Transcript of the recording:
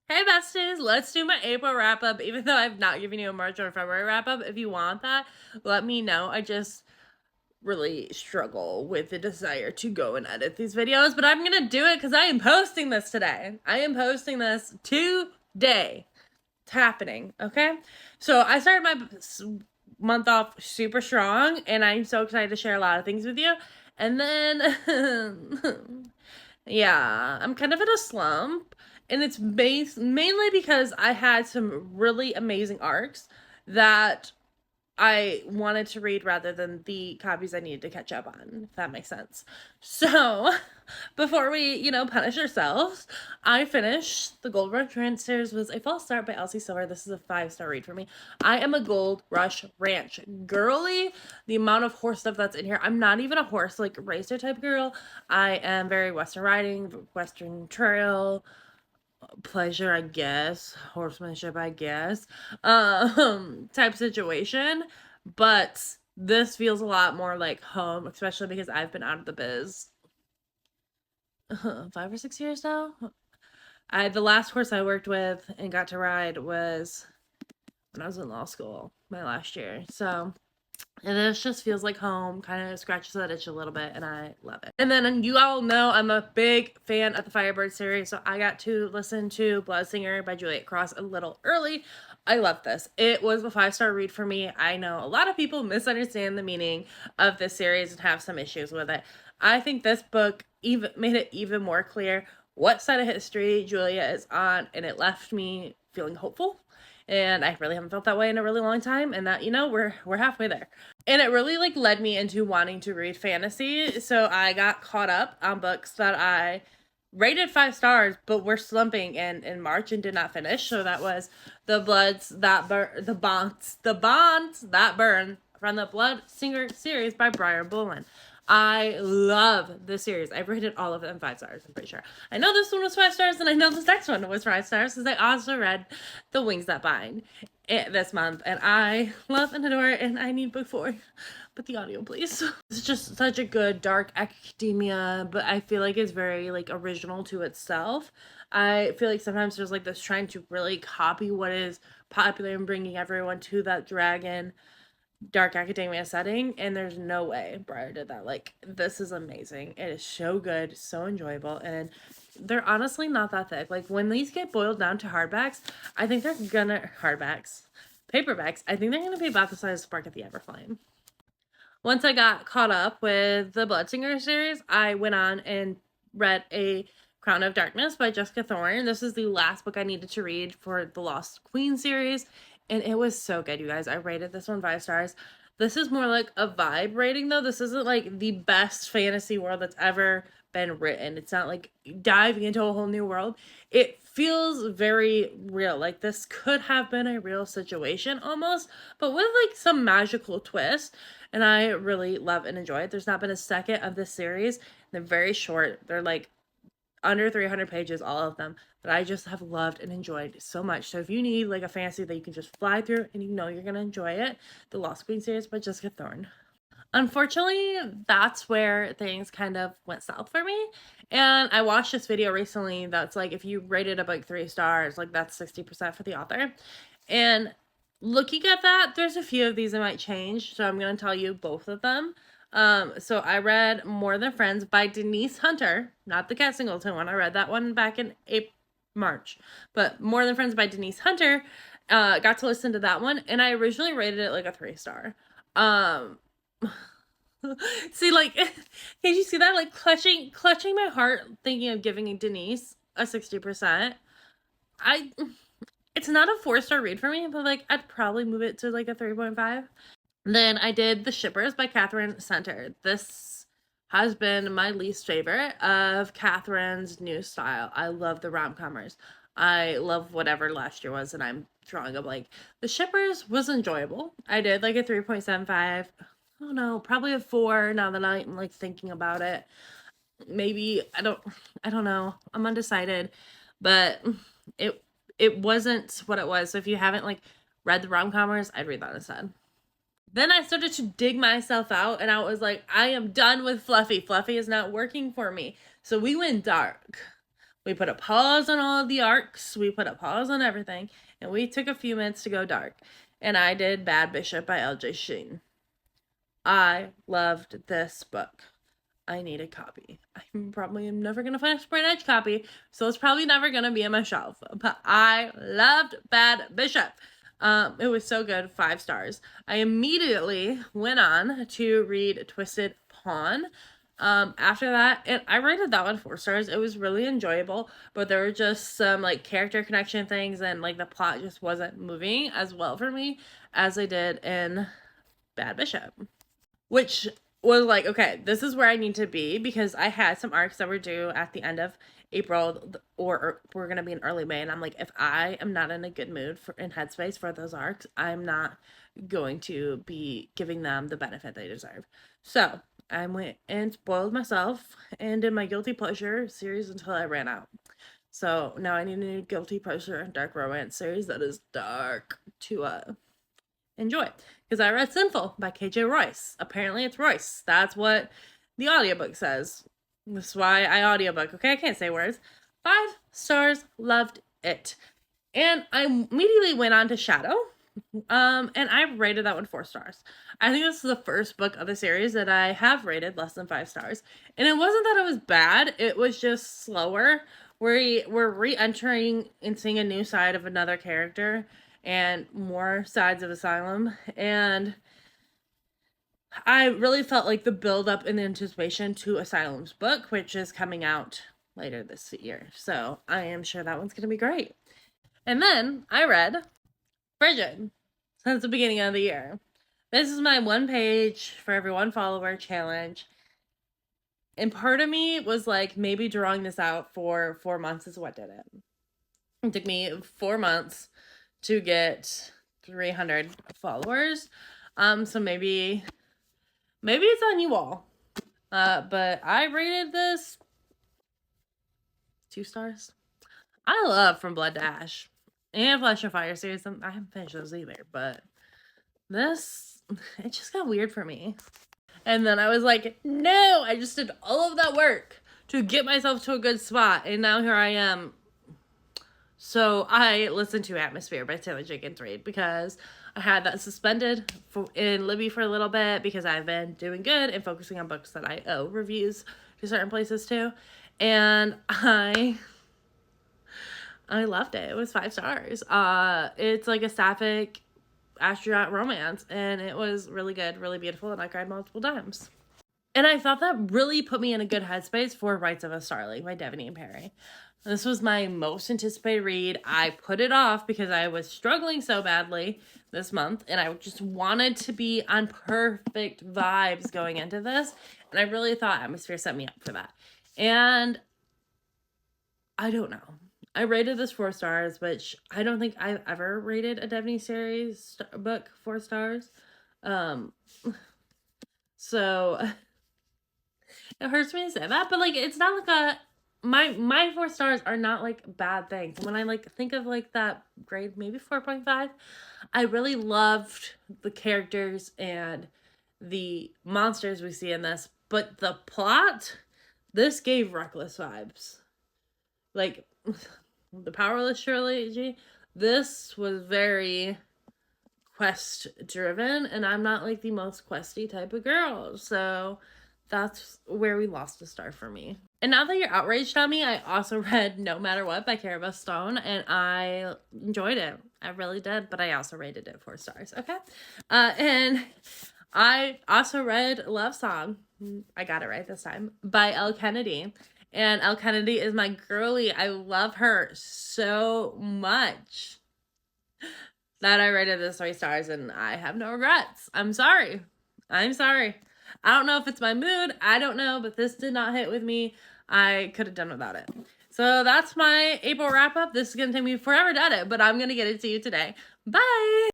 Hey besties, let's do my April wrap up. Even though I've not given you a March or February wrap up, if you want that, let me know. I just really struggle with the desire to go and edit these videos, but I'm gonna do it because I am posting this today. I am posting this today. It's happening, okay? So I started my month off super strong, and I'm so excited to share a lot of things with you. And then, yeah, I'm kind of in a slump, and it's based mainly because I had some really amazing arcs that I wanted to read rather than the copies I needed to catch up on, if that makes sense. So, before we, punish ourselves, I finished The Gold Rush Ranch series was a false start by Elsie Silver. This is a 5-star read for me. I am a Gold Rush Ranch girly. The amount of horse stuff that's in here, I'm not even a horse, like, racer type girl. I am very Western riding, Western trail, pleasure, I guess, horsemanship, I guess, type situation. But this feels a lot more like home, especially because I've been out of the biz 5 or 6 years now. The last horse I worked with and got to ride was when I was in law school, my last year. So, and this just feels like home, kind of scratches that itch a little bit, and I love it. And then you all know I'm a big fan of the Firebird series, so I got to listen to Bloodsinger by Juliet Cross a little early. I love this. It was a 5-star read for me. I know a lot of people misunderstand the meaning of this series and have some issues with it. I think this book even made it even more clear what side of history Julia is on, and it left me feeling hopeful. And I really haven't felt that way in a really long time, and that, we're halfway there. And it really led me into wanting to read fantasy, so I got caught up on books that I rated 5 stars but were slumping in March and did not finish. So that was The Bloods That Burn, The Bonds That Burn from the Bloodsinger series by Brian Bolland. I love this series. I've rated all of them 5 stars, I'm pretty sure. I know this one was 5 stars, and I know this next one was 5 stars, because I also read The Wings That Bind this month, and I love and adore it, and I need book 4. But the audio, please. It's just such a good dark academia, but I feel like it's very original to itself. I feel like sometimes there's this trying to really copy what is popular and bringing everyone to that dragon dark academia setting, and there's no way Briar did that. This is amazing. It is so good, so enjoyable, and they're honestly not that thick. When these get boiled down to paperbacks, I think they're gonna be about the size of Spark at the Everflame. Once I got caught up with the Bloodsinger series, I went on and read A Crown of Darkness by Jessica Thorne. This is the last book I needed to read for the Lost Queen series, and it was so good, you guys. I rated this one 5 stars. This is more like a vibe rating, though. This isn't the best fantasy world that's ever been written. It's not diving into a whole new world. It feels very real. This could have been a real situation almost, but with some magical twist. And I really love and enjoy it. There's not been a second of this series. They're very short. They're under 300 pages, all of them, that I just have loved and enjoyed so much. So if you need a fantasy that you can just fly through and you're gonna enjoy it, the Lost Queen series by Jessica Thorne. Unfortunately, that's where things kind of went south for me. And I watched this video recently that's if you rated a book 3 stars, that's 60% for the author. And looking at that, there's a few of these that might change, so I'm going to tell you both of them. So I read More Than Friends by Denise Hunter, not the Kat Singleton one. I read that one back in March. But More Than Friends by Denise Hunter, got to listen to that one, and I originally rated it a 3-star. See, can you see that? Clutching my heart, thinking of giving Denise a 60%. It's not a 4-star read for me, but I'd probably move it to a 3.5. Then I did The Shippers by Catherine Center. This has been my least favorite of Catherine's new style. I love the rom-comers. I love whatever last year was, and I'm drawing up The Shippers was enjoyable. I did a 3.75. I don't know, probably a 4 now that I'm thinking about it. Maybe I don't know. I'm undecided, but it wasn't what it was. So if you haven't read the rom-comers, I'd read that instead. Then I started to dig myself out, and I was I am done with Fluffy. Fluffy is not working for me. So we went dark. We put a pause on all of the arcs. We put a pause on everything. And we took a few minutes to go dark. And I did Bad Bishop by L.J. Sheen. I loved this book. I need a copy. I probably am never going to find a Sprint Edge copy, so it's probably never going to be on my shelf. But I loved Bad Bishop. It was so good. 5 stars. I immediately went on to read Twisted Pawn. After that, and I rated that one 4 stars. It was really enjoyable, but there were just some like character connection things, and like the plot just wasn't moving as well for me as I did in Bad Bishop, which was like, okay, this is where I need to be, because I had some arcs that were due at the end of April, or we're gonna be in early May, and I'm like, if I am not in a good mood in headspace for those arcs, I'm not going to be giving them the benefit they deserve. So I went and spoiled myself and did my guilty pleasure series until I ran out. So now I need a new guilty pleasure dark romance series that is dark to enjoy, because I read Sinful by KJ Royce. Apparently it's Royce. That's what the audiobook says. That's why I audiobook. Okay, I can't say words. 5 stars. Loved it. And I immediately went on to Shadow. And I rated that one 4 stars. I think this is the first book of the series that I have rated less than 5 stars. And it wasn't that it was bad. It was just slower. We're re-entering and seeing a new side of another character and more sides of Asylum. And I really felt like the build-up and the anticipation to Asylum's book, which is coming out later this year. So I am sure that one's going to be great. And then I read Frigid since the beginning of the year. This is my 1 page for every 1 follower challenge. And part of me was like, maybe drawing this out for 4 months is what did it. It took me 4 months to get 300 followers. So maybe it's on you all. But I rated this 2 stars. I love From Blood to Ash and Flesh and Fire series. I haven't finished those either, but this, it just got weird for me. And then I was like, no, I just did all of that work to get myself to a good spot, and now here I am. So I listened to Atmosphere by Taylor Jenkins Reid, because I had that suspended in Libby for a little bit, because I've been doing good and focusing on books that I owe reviews to certain places too. And I loved it. It was 5 stars. It's like a sapphic astronaut romance, and it was really good, really beautiful, and I cried multiple times. And I thought that really put me in a good headspace for Rites of a Starling by Devaney and Perry. This was my most anticipated read. I put it off because I was struggling so badly this month, and I just wanted to be on perfect vibes going into this, and I really thought Atmosphere set me up for that. And I don't know. I rated this 4 stars, which I don't think I've ever rated a Devaney series book 4 stars. So it hurts me to say that, but like, it's not like my 4 stars are not like bad things. When I like think of like that grade, maybe 4.5, I really loved the characters and the monsters we see in this, but the plot, this gave Reckless vibes. Like the Powerless trilogy, this was very quest driven, and I'm not like the most questy type of girl, so that's where we lost a star for me. And now that you're outraged on me, I also read No Matter What by Cara Stone, and I enjoyed it. I really did, but I also rated it 4 stars, okay? And I also read Love Song, I got it right this time, by Elle Kennedy. And Elle Kennedy is my girly. I love her so much that I rated this 3 stars, and I have no regrets. I'm sorry. I don't know if it's my mood. I don't know, but this did not hit with me. I could have done without it. So that's my April wrap up. This is going to take me forever to edit, but I'm going to get it to you today. Bye!